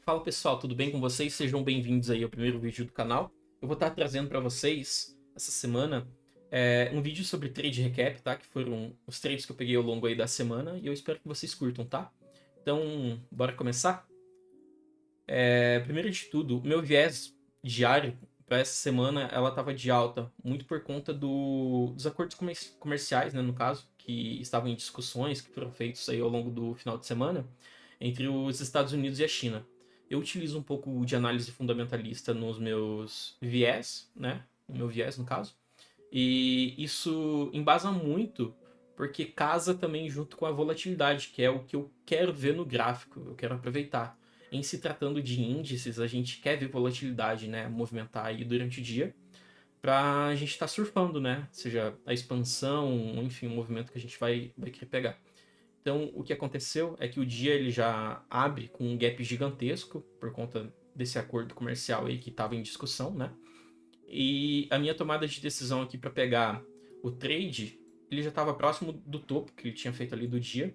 Fala pessoal, tudo bem com vocês? Sejam bem-vindos aí ao primeiro vídeo do canal. Eu vou estar trazendo para vocês essa semana um vídeo sobre trade recap, tá? Que foram os trades que eu peguei ao longo aí da semana e eu espero que vocês curtam, tá? Então, bora começar? Primeiro de tudo, o meu viés diário para essa semana ela estava de alta, muito por conta dos acordos comerciais, né, no caso, que estavam em discussões, que foram feitos aí ao longo do final de semana entre os Estados Unidos e a China. Eu utilizo um pouco de análise fundamentalista nos meus viés, né? No meu viés, no caso. E isso embasa muito porque casa também junto com a volatilidade, que é o que eu quero ver no gráfico, eu quero aproveitar. Em se tratando de índices, a gente quer ver volatilidade, né? Movimentar aí durante o dia pra gente estar surfando, né? Seja a expansão, enfim, o movimento que a gente vai querer pegar. Então, o que aconteceu é que o dia ele já abre com um gap gigantesco por conta desse acordo comercial aí que estava em discussão, né? E a minha tomada de decisão aqui para pegar o trade, ele já estava próximo do topo que ele tinha feito ali do dia,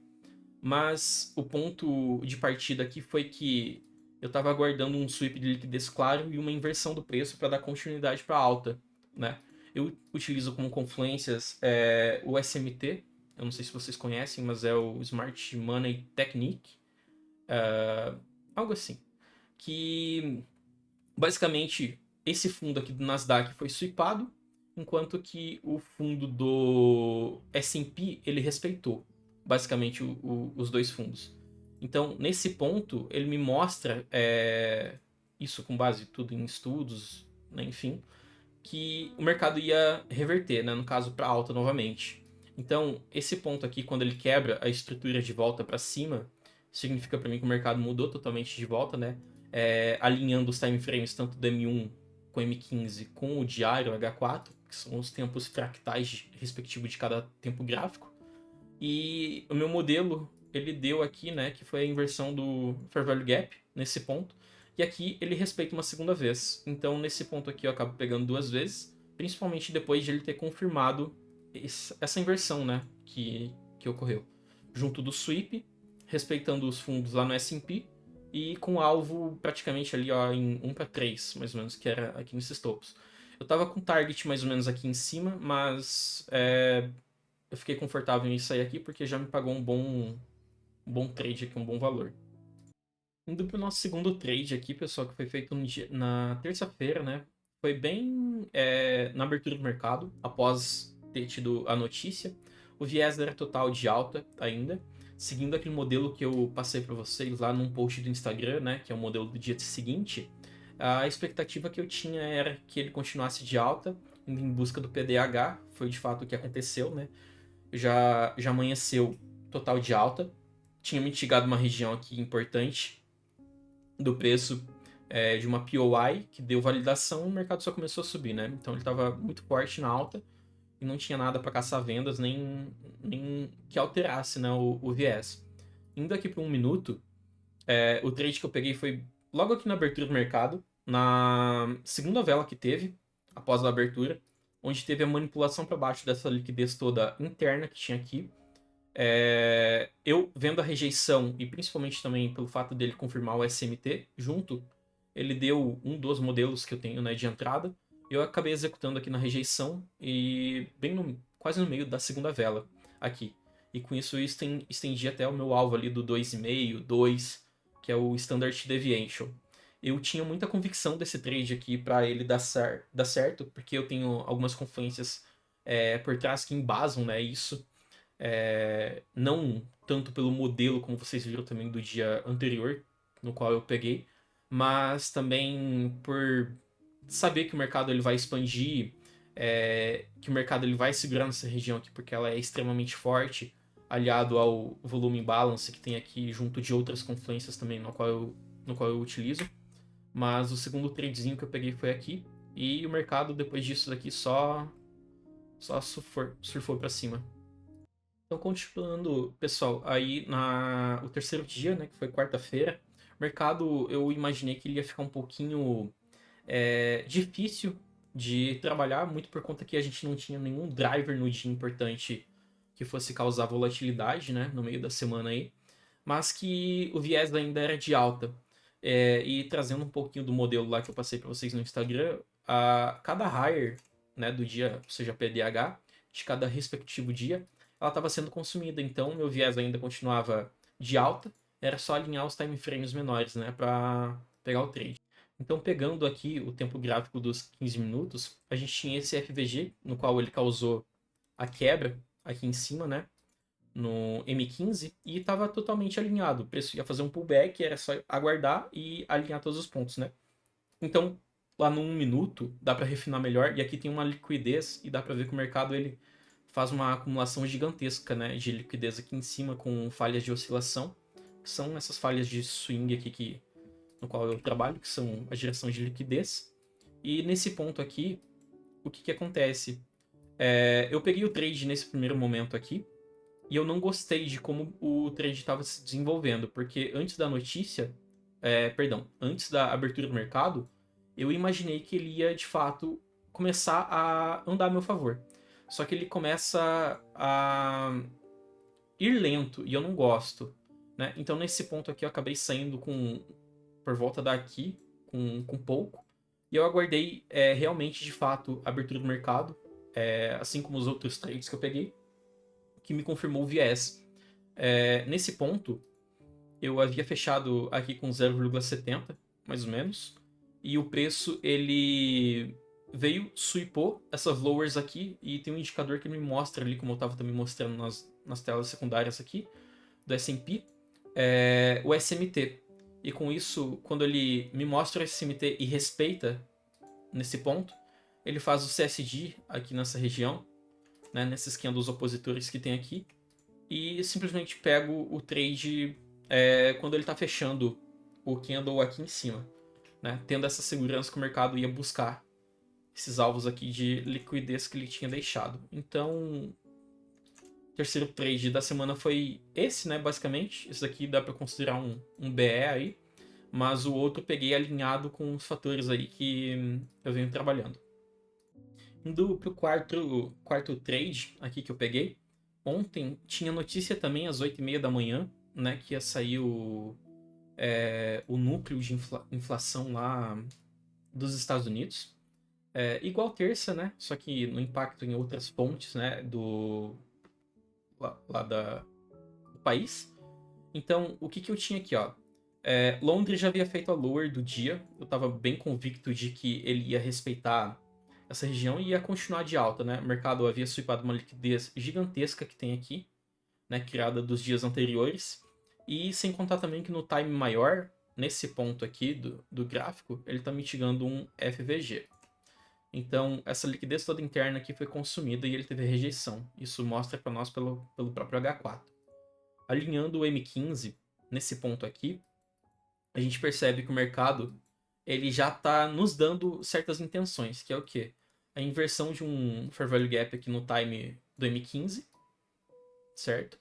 mas o ponto de partida aqui foi que eu estava aguardando um sweep de liquidez claro e uma inversão do preço para dar continuidade para alta, né? Eu utilizo como confluências o SMT, eu não sei se vocês conhecem, mas é o Smart Money Technique, algo assim, que basicamente esse fundo aqui do Nasdaq foi sweepado, enquanto que o fundo do S&P ele respeitou basicamente os dois fundos. Então, nesse ponto, ele me mostra, isso com base tudo em estudos, né, enfim, que o mercado ia reverter, né, no caso para alta novamente. Então, esse ponto aqui, quando ele quebra a estrutura de volta para cima, significa para mim que o mercado mudou totalmente de volta, né? Alinhando os time frames tanto do M1 com o M15 com o diário H4, que são os tempos fractais respectivos de cada tempo gráfico. E o meu modelo, ele deu aqui, né, que foi a inversão do Fair Value Gap, nesse ponto. E aqui ele respeita uma segunda vez. Então, nesse ponto aqui, eu acabo pegando duas vezes, principalmente depois de ele ter confirmado essa inversão, né, que ocorreu. Junto do sweep, respeitando os fundos lá no S&P, e com alvo praticamente ali ó, em 1 para 3, mais ou menos, que era aqui nesses topos. Eu tava com target mais ou menos aqui em cima, mas eu fiquei confortável em sair aqui porque já me pagou um bom trade aqui, um bom valor. Indo pro nosso segundo trade aqui, pessoal, que foi feito na terça-feira, né? Foi bem na abertura do mercado, após ter tido a notícia. O viés era total de alta ainda, seguindo aquele modelo que eu passei para vocês lá num post do Instagram, né? Que é o modelo do dia seguinte. A expectativa que eu tinha era que ele continuasse de alta, indo em busca do PDH. Foi de fato o que aconteceu, né? Já amanheceu total de alta. Tinha mitigado uma região aqui importante do preço de uma POI que deu validação, o mercado só começou a subir, né? Então ele estava muito forte na alta e não tinha nada para caçar vendas nem que alterasse, né, o viés. Indo aqui para um minuto, o trade que eu peguei foi logo aqui na abertura do mercado, na segunda vela que teve após a abertura, onde teve a manipulação para baixo dessa liquidez toda interna que tinha aqui. Eu vendo a rejeição e principalmente também pelo fato dele confirmar o SMT junto, ele deu um dos modelos que eu tenho, né, de entrada. Eu acabei executando aqui na rejeição e quase no meio da segunda vela aqui. E com isso eu estendi até o meu alvo ali do 2,5, 2, que é o Standard Deviation. Eu tinha muita convicção desse trade aqui para ele dar certo, porque eu tenho algumas confluências por trás que embasam, né, isso. Não tanto pelo modelo, como vocês viram também do dia anterior, no qual eu peguei, mas também por saber que o mercado ele vai expandir, que o mercado ele vai segurar nessa região aqui porque ela é extremamente forte, aliado ao volume balance que tem aqui junto de outras confluências também no qual eu utilizo. Mas o segundo tradezinho que eu peguei foi aqui e o mercado depois disso daqui só surfou para cima. Então, continuando, pessoal, aí o terceiro dia, né, que foi quarta-feira, o mercado eu imaginei que ele ia ficar um pouquinho difícil de trabalhar, muito por conta que a gente não tinha nenhum driver no dia importante que fosse causar volatilidade, né, no meio da semana aí, mas que o viés ainda era de alta. E trazendo um pouquinho do modelo lá que eu passei para vocês no Instagram, cada hire, né, do dia, ou seja, PDH, de cada respectivo dia, ela estava sendo consumida. Então, meu viés ainda continuava de alta, era só alinhar os time frames menores, né, para pegar o trade. Então, pegando aqui o tempo gráfico dos 15 minutos, a gente tinha esse FVG, no qual ele causou a quebra aqui em cima, né, no M15, e estava totalmente alinhado. O preço ia fazer um pullback, era só aguardar e alinhar todos os pontos, né? Então, lá no 1 minuto, dá para refinar melhor, e aqui tem uma liquidez, e dá para ver que o mercado ele faz uma acumulação gigantesca, né, de liquidez aqui em cima, com falhas de oscilação, que são essas falhas de swing aqui no qual eu trabalho, que são a geração de liquidez. E nesse ponto aqui, o que acontece? Eu peguei o trade nesse primeiro momento aqui, e eu não gostei de como o trade estava se desenvolvendo, porque antes da notícia, antes da abertura do mercado, eu imaginei que ele ia de fato começar a andar a meu favor. Só que ele começa a ir lento e eu não gosto, né? Então nesse ponto aqui eu acabei saindo com por volta daqui com pouco, e eu aguardei realmente de fato a abertura do mercado, assim como os outros trades que eu peguei, que me confirmou o viés. Nesse ponto, eu havia fechado aqui com 0,70, mais ou menos, e o preço ele veio, sweepou essas lowers aqui, e tem um indicador que me mostra ali, como eu estava também mostrando nas telas secundárias aqui, do S&P, o SMT. E com isso, quando ele me mostra o SMT e respeita nesse ponto, ele faz o CSD aqui nessa região, né, nessa esquema dos opositores que tem aqui, e simplesmente pego o trade quando ele está fechando o candle aqui em cima, né? Tendo essa segurança que o mercado ia buscar esses alvos aqui de liquidez que ele tinha deixado. Então, o terceiro trade da semana foi esse, né? Basicamente, esse daqui dá para considerar um BE aí, mas o outro eu peguei alinhado com os fatores aí que eu venho trabalhando. Indo pro quarto trade aqui que eu peguei, ontem tinha notícia também às 8h30 da manhã, né, que ia sair o núcleo de inflação lá dos Estados Unidos. Igual terça, né, só que no impacto em outras fontes, né, do país. Então, o que eu tinha aqui, ó? Londres já havia feito a lower do dia, eu estava bem convicto de que ele ia respeitar essa região e ia continuar de alta, né? O mercado havia swipado uma liquidez gigantesca que tem aqui, né? Criada dos dias anteriores. E sem contar também que no time maior, nesse ponto aqui do gráfico, ele está mitigando um FVG. Então, essa liquidez toda interna aqui foi consumida e ele teve rejeição. Isso mostra para nós pelo próprio H4. Alinhando o M15 nesse ponto aqui, a gente percebe que o mercado ele já está nos dando certas intenções, que é o quê? A inversão de um Fair Value Gap aqui no time do M15, certo?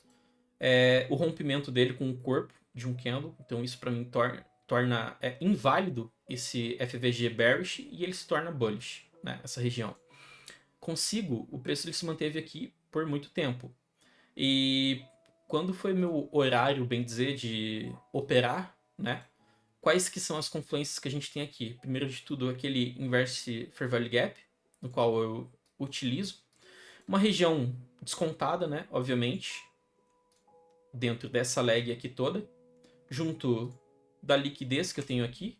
O rompimento dele com o corpo de um candle, então isso para mim torna inválido esse FVG bearish e ele se torna bullish, né, essa região. Consigo, o preço ele se manteve aqui por muito tempo. E quando foi meu horário, bem dizer, de operar, né? Quais que são as confluências que a gente tem aqui? Primeiro de tudo, aquele Inverse Fair Value Gap, no qual eu utilizo. Uma região descontada, né? Obviamente, dentro dessa lag aqui toda. Junto da liquidez que eu tenho aqui,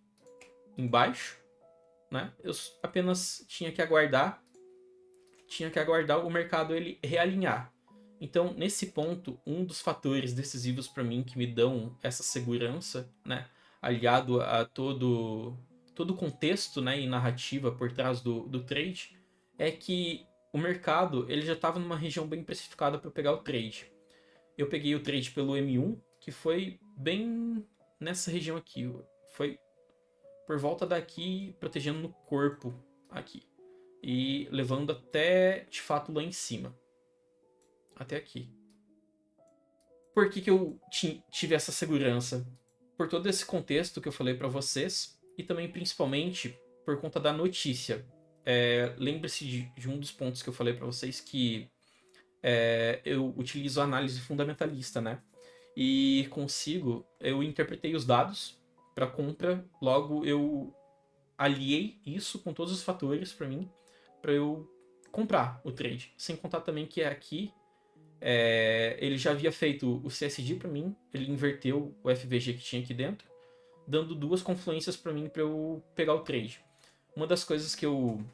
embaixo, né? Eu apenas tinha que aguardar o mercado ele realinhar. Então, nesse ponto, um dos fatores decisivos para mim que me dão essa segurança, né, aliado a todo o contexto, né, e narrativa por trás do trade, é que o mercado ele já estava numa região bem precificada para pegar o trade. Eu peguei o trade pelo M1, que foi bem nessa região aqui. Foi por volta daqui, protegendo no corpo aqui. E levando até, de fato, lá em cima. Até aqui. Por que eu tive essa segurança? Por todo esse contexto que eu falei para vocês e também principalmente por conta da notícia. Lembre-se de um dos pontos que eu falei para vocês que eu utilizo a análise fundamentalista, né? E eu interpretei os dados para compra. Logo, eu aliei isso com todos os fatores para mim, para eu comprar o trade. Sem contar também que aqui ele já havia feito o CSD para mim, ele inverteu o FVG que tinha aqui dentro, dando duas confluências para mim para eu pegar o trade. Uma das coisas que eu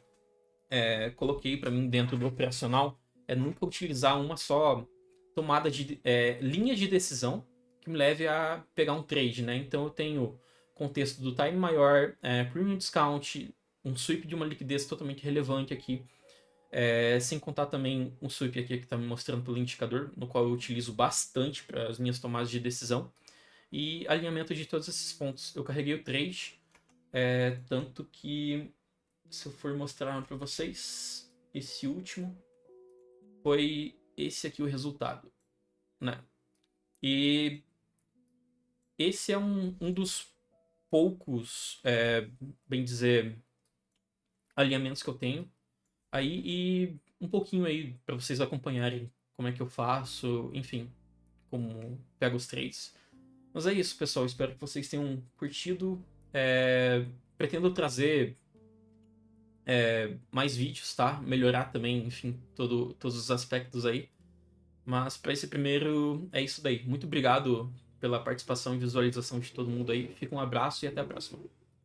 coloquei para mim dentro do operacional é nunca utilizar uma só tomada de linha de decisão que me leve a pegar um trade, né? Então eu tenho contexto do time maior, premium discount, um sweep de uma liquidez totalmente relevante aqui, sem contar também um sweep aqui que está me mostrando pelo indicador, no qual eu utilizo bastante para as minhas tomadas de decisão, e alinhamento de todos esses pontos. Eu carreguei o trade, tanto que, se eu for mostrar para vocês, esse último foi esse aqui o resultado, né? E esse é um dos poucos, bem dizer, alinhamentos que eu tenho aí, e um pouquinho aí para vocês acompanharem como é que eu faço, enfim, como pego os trades. Mas é isso, pessoal. Espero que vocês tenham curtido. Pretendo trazer mais vídeos, tá? Melhorar também, enfim, todos os aspectos aí. Mas para esse primeiro é isso daí. Muito obrigado pela participação e visualização de todo mundo aí. Fica um abraço e até a próxima.